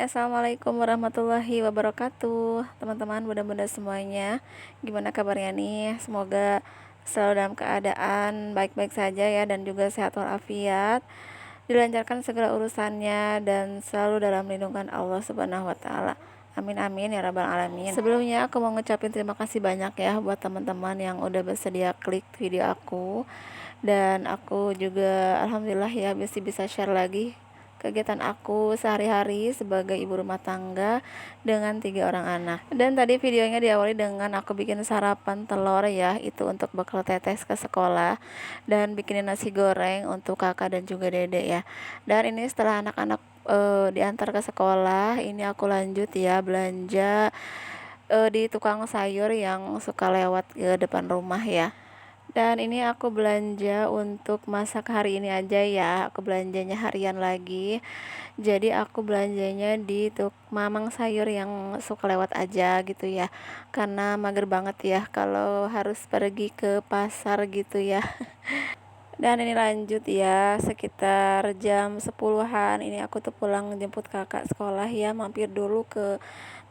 Assalamualaikum warahmatullahi wabarakatuh. Teman-teman, bunda-bunda semuanya, gimana kabarnya nih? Semoga selalu dalam keadaan baik-baik saja ya, dan juga sehat walafiat, dilancarkan segala urusannya, dan selalu dalam lindungan Allah Subhanahu wa Ta'ala. Amin amin ya rabbal alamin. Sebelumnya aku mau ngucapin terima kasih banyak ya buat teman-teman yang udah bersedia klik video aku, dan aku juga alhamdulillah ya masih bisa share lagi kegiatan aku sehari-hari sebagai ibu rumah tangga dengan 3 orang anak. Dan tadi videonya diawali dengan aku bikin sarapan telur ya, itu untuk bekal tetes ke sekolah, dan bikinin nasi goreng untuk kakak dan juga dede ya. Dan ini setelah anak-anak diantar ke sekolah, ini aku lanjut ya belanja di tukang sayur yang suka lewat ke depan rumah ya. Dan ini aku belanja untuk masak hari ini aja ya. Aku belanjanya harian lagi. Jadi aku belanjanya di Mamang Sayur yang suka lewat aja gitu ya. Karena mager banget ya kalau harus pergi ke pasar gitu ya. Dan ini lanjut ya, sekitar jam 10-an ini aku tuh pulang jemput kakak sekolah ya, mampir dulu ke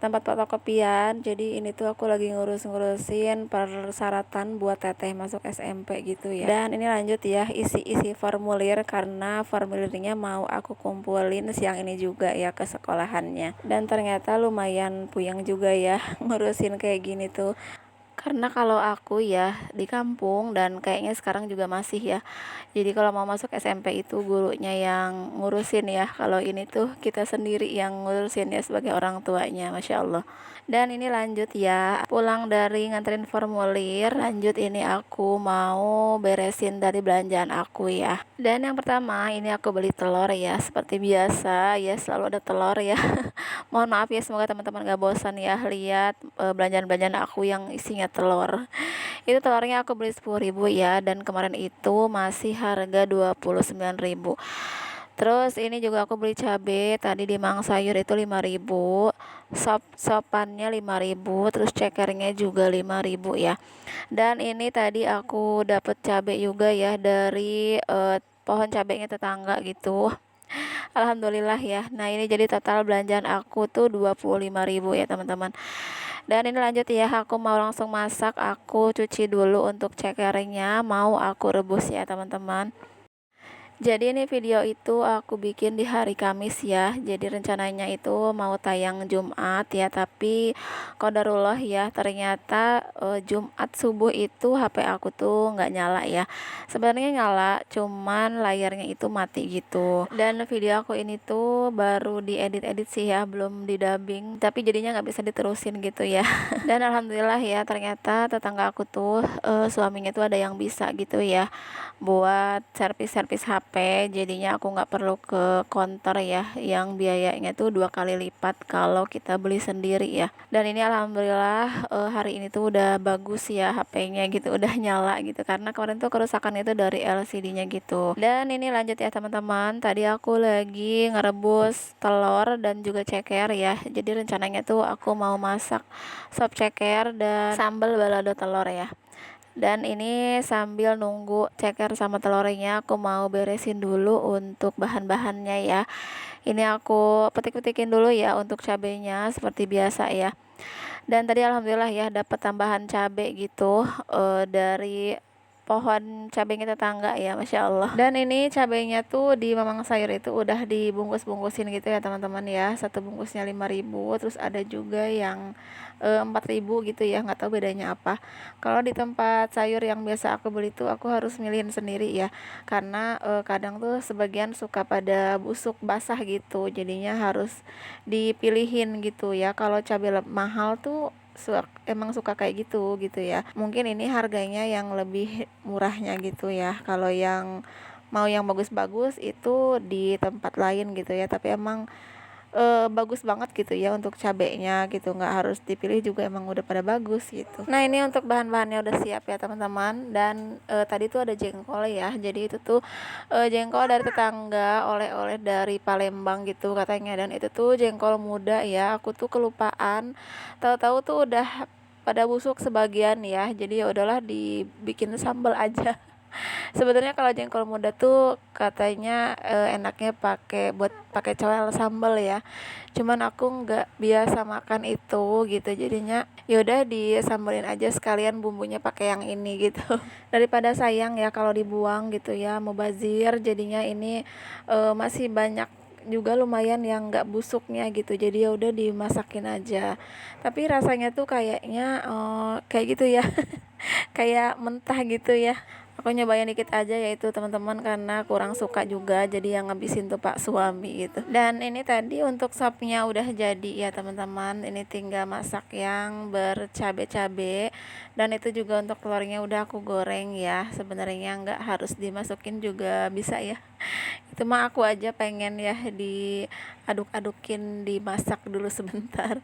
tempat fotokopian. Jadi ini tuh aku lagi ngurus-ngurusin persyaratan buat teteh masuk SMP gitu ya. Dan ini lanjut ya, isi-isi formulir karena formulirnya mau aku kumpulin siang ini juga ya ke sekolahannya. Dan ternyata lumayan puyeng juga ya ngurusin kayak gini tuh. Karena kalau aku ya di kampung, dan kayaknya sekarang juga masih ya, jadi kalau mau masuk SMP itu gurunya yang ngurusin ya. Kalau ini tuh kita sendiri yang ngurusin ya sebagai orang tuanya, Masya Allah. Dan ini lanjut ya, pulang dari nganterin formulir, lanjut ini aku mau beresin dari belanjaan aku ya. Dan yang pertama ini aku beli telur ya, seperti biasa ya, selalu ada telur ya. Mohon maaf ya, semoga teman-teman gak bosan ya lihat belanjaan-belanjaan aku yang isinya telur. Itu telurnya aku beli 10.000 ya, dan kemarin itu masih harga 29.000. Terus ini juga aku beli cabe tadi di Mang Sayur itu 5.000, sopannya 5.000, terus cekernya juga 5.000 ya. Dan ini tadi aku dapet cabe juga ya dari pohon cabenya tetangga gitu. Alhamdulillah ya. Nah, ini jadi total belanjaan aku tuh 25.000 ya, teman-teman. Dan ini lanjut ya, aku mau langsung masak. Aku cuci dulu untuk cekernya, mau aku rebus ya, teman-teman. Jadi ini video itu aku bikin di hari Kamis ya. Jadi rencananya itu mau tayang Jumat ya, tapi qadarullah ya, ternyata Jumat subuh itu HP aku tuh nggak nyala ya. Sebenarnya nyala, cuman layarnya itu mati gitu. Dan video aku ini tuh baru diedit-edit sih ya, belum didubbing, tapi jadinya nggak bisa diterusin gitu ya. Dan alhamdulillah ya, ternyata tetangga aku tuh suaminya tuh ada yang bisa gitu ya buat servis-servis HP. Jadinya aku nggak perlu ke counter ya, yang biayanya tuh 2 kali lipat kalau kita beli sendiri ya. Dan ini alhamdulillah hari ini tuh udah bagus ya HP-nya gitu, udah nyala gitu, karena kemarin tuh kerusakan itu dari LCD-nya gitu. Dan ini lanjut ya, teman-teman, tadi aku lagi ngerebus telur dan juga ceker ya. Jadi rencananya tuh aku mau masak sop ceker dan sambal balado telur ya. Dan ini sambil nunggu ceker sama telurnya, aku mau beresin dulu untuk bahan-bahannya ya. Ini aku petik-petikin dulu ya untuk cabenya seperti biasa ya. Dan tadi alhamdulillah ya dapat tambahan cabe gitu dari pohon cabenya tetangga ya, Masya Allah. Dan ini cabenya tuh di Mamang Sayur itu udah dibungkus-bungkusin gitu ya, teman-teman ya. Satu bungkusnya 5.000, terus ada juga yang 4.000 gitu ya, nggak tahu bedanya apa. Kalau di tempat sayur yang biasa aku beli tuh aku harus milihin sendiri ya, karena kadang tuh sebagian suka pada busuk basah gitu, jadinya harus dipilihin gitu ya. Kalau cabai mahal tuh emang suka kayak gitu ya. Mungkin ini harganya yang lebih murahnya gitu ya. Kalau yang mau yang bagus-bagus itu di tempat lain gitu ya, tapi emang bagus banget gitu ya untuk cabenya gitu, nggak harus dipilih juga, emang udah pada bagus gitu. Nah, ini untuk bahan-bahannya udah siap ya, teman-teman. Dan tadi tuh ada jengkol ya, jadi itu tuh jengkol dari tetangga, oleh-oleh dari Palembang gitu katanya. Dan itu tuh jengkol muda ya, aku tuh kelupaan, tahu-tahu tuh udah pada busuk sebagian ya, jadi ya udahlah dibikin sambal aja. Sebenarnya kalau jengkol muda tuh katanya enaknya pakai coel sambal ya. Cuman aku nggak biasa makan itu gitu. Jadinya yaudah disambelin aja sekalian bumbunya pakai yang ini gitu. Daripada sayang ya kalau dibuang gitu ya, mubazir. Jadinya ini masih banyak juga lumayan yang nggak busuknya gitu, jadi ya udah dimasakin aja. Tapi rasanya tuh kayaknya kayak gitu ya. Kayak mentah gitu ya. Aku nyobain dikit aja yaitu teman-teman karena kurang suka juga, jadi yang ngabisin tuh pak suami gitu. Dan ini tadi untuk sopnya udah jadi ya teman-teman, ini tinggal masak yang bercabe-cabe. Dan itu juga untuk telurnya udah aku goreng ya, sebenarnya nggak harus dimasukin juga bisa ya. Itu mah aku aja pengen ya diaduk-adukin, dimasak dulu sebentar.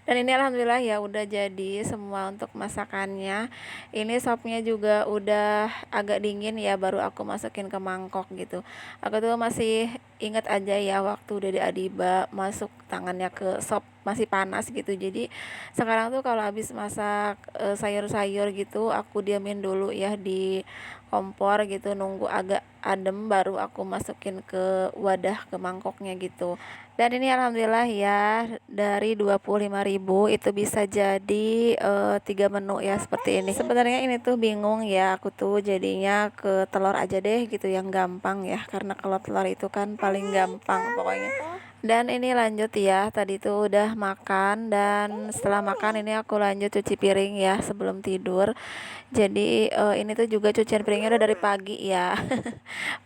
Dan ini alhamdulillah ya udah jadi semua untuk masakannya. Ini sopnya juga udah agak dingin ya, baru aku masukin ke mangkok gitu. Aku tuh masih inget aja ya waktu Dede Adiba masuk tangannya ke sop masih panas gitu. Jadi sekarang tuh kalau habis masak sayur-sayur gitu aku diamin dulu ya di kompor gitu, nunggu agak adem baru aku masukin ke wadah, ke mangkoknya gitu. Dan ini alhamdulillah ya, dari 25.000 itu bisa jadi 3 menu ya seperti ini. Sebenarnya ini tuh bingung ya, aku tuh jadinya ke telur aja deh gitu yang gampang ya, karena kalau telur itu kan paling gampang pokoknya. Dan ini lanjut ya, tadi tuh udah makan dan setelah makan ini aku lanjut cuci piring ya sebelum tidur. Jadi ini tuh juga cucian piringnya udah dari pagi ya.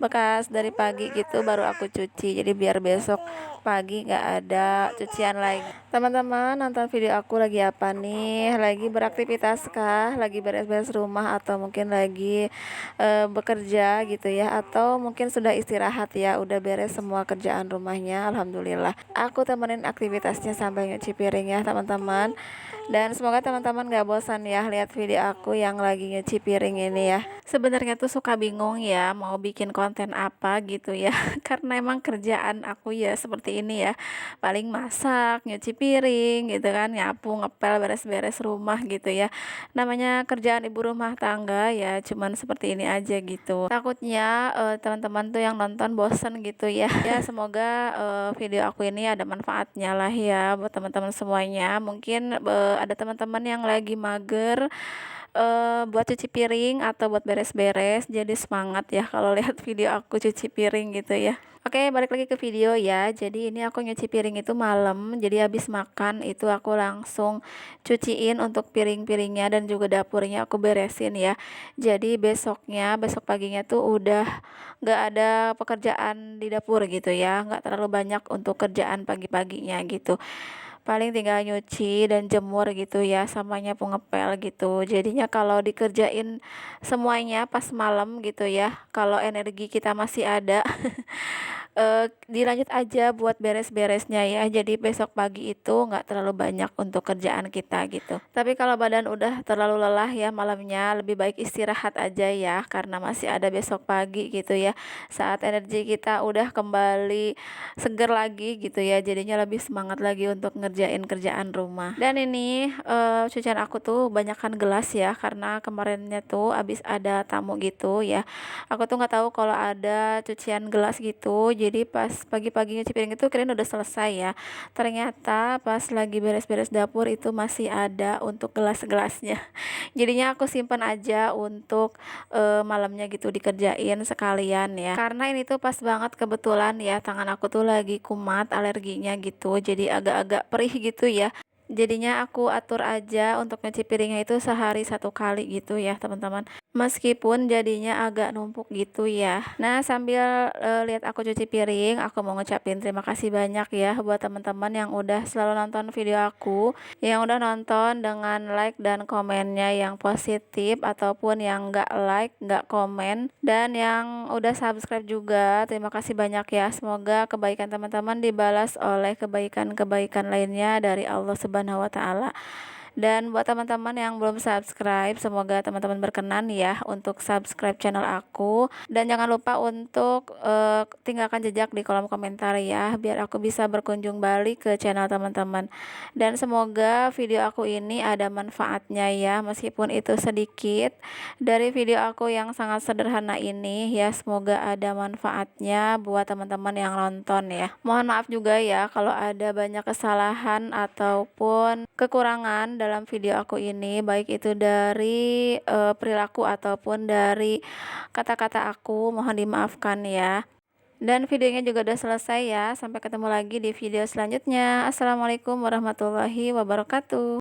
Bekas dari pagi gitu baru aku cuci, jadi biar besok pagi nggak ada cucian lagi. Teman-teman nonton video aku lagi apa nih? Lagi beraktivitas kah? Lagi beres-beres rumah atau mungkin lagi bekerja gitu ya, atau mungkin sudah istirahat ya, udah beres semua kerjaan rumahnya. Alhamdulillah aku temenin aktivitasnya sambil nyuci piring ya teman-teman. Dan semoga teman-teman gak bosan ya lihat video aku yang lagi nyuci piring ini ya. Sebenarnya tuh suka bingung ya mau bikin konten apa gitu ya. Karena emang kerjaan aku ya seperti ini ya. Paling masak, nyuci piring gitu kan, nyapu, ngepel, beres-beres rumah gitu ya. Namanya kerjaan ibu rumah tangga ya, cuman seperti ini aja gitu. Takutnya teman-teman tuh yang nonton bosen gitu ya. Ya semoga video aku ini ada manfaatnya lah ya buat teman-teman semuanya. Mungkin ada teman-teman yang lagi mager buat cuci piring atau buat beres-beres, jadi semangat ya kalau lihat video aku cuci piring gitu ya. Oke, balik lagi ke video ya. Jadi ini aku nyuci piring itu malam, jadi habis makan itu aku langsung cuciin untuk piring-piringnya dan juga dapurnya aku beresin ya. Jadi besok paginya tuh udah nggak ada pekerjaan di dapur gitu ya, nggak terlalu banyak untuk kerjaan pagi-paginya gitu. Paling tinggal nyuci dan jemur gitu ya, sama nyapu ngepel gitu. Jadinya kalau dikerjain semuanya pas malam gitu ya, kalau energi kita masih ada dilanjut aja buat beres-beresnya ya. Jadi besok pagi itu nggak terlalu banyak untuk kerjaan kita gitu. Tapi kalau badan udah terlalu lelah ya malamnya, lebih baik istirahat aja ya, karena masih ada besok pagi gitu ya. Saat energi kita udah kembali seger lagi gitu ya, jadinya lebih semangat lagi untuk ngerjain kerjaan rumah. Dan ini cucian aku tuh banyakkan gelas ya, karena kemarinnya tuh abis ada tamu gitu ya. Aku tuh nggak tahu kalau ada cucian gelas gitu, jadi pas pagi-pagi nyuci piring itu kirain udah selesai ya. Ternyata pas lagi beres-beres dapur itu masih ada untuk gelas-gelasnya. Jadinya aku simpan aja untuk malamnya gitu dikerjain sekalian ya. Karena ini tuh pas banget kebetulan ya, tangan aku tuh lagi kumat alerginya gitu. Jadi agak-agak perih gitu ya. Jadinya aku atur aja untuk nyuci piringnya itu sehari 1 kali gitu ya teman-teman. Meskipun jadinya agak numpuk gitu ya. Nah sambil lihat aku cuci piring, aku mau ngucapin terima kasih banyak ya buat teman-teman yang udah selalu nonton video aku, yang udah nonton dengan like dan komennya yang positif ataupun yang nggak like, nggak komen, dan yang udah subscribe juga. Terima kasih banyak ya. Semoga kebaikan teman-teman dibalas oleh kebaikan-kebaikan lainnya dari Allah Subhanahu wa taala. Dan buat teman-teman yang belum subscribe, semoga teman-teman berkenan ya untuk subscribe channel aku. Dan jangan lupa untuk tinggalkan jejak di kolom komentar ya, biar aku bisa berkunjung balik ke channel teman-teman. Dan semoga video aku ini ada manfaatnya ya, meskipun itu sedikit dari video aku yang sangat sederhana ini ya. Semoga ada manfaatnya buat teman-teman yang nonton ya. Mohon maaf juga ya kalau ada banyak kesalahan ataupun kekurangan dalam video aku ini, baik itu dari perilaku ataupun dari kata-kata aku, mohon dimaafkan ya. Dan videonya juga udah selesai ya. Sampai ketemu lagi di video selanjutnya. Assalamualaikum warahmatullahi wabarakatuh.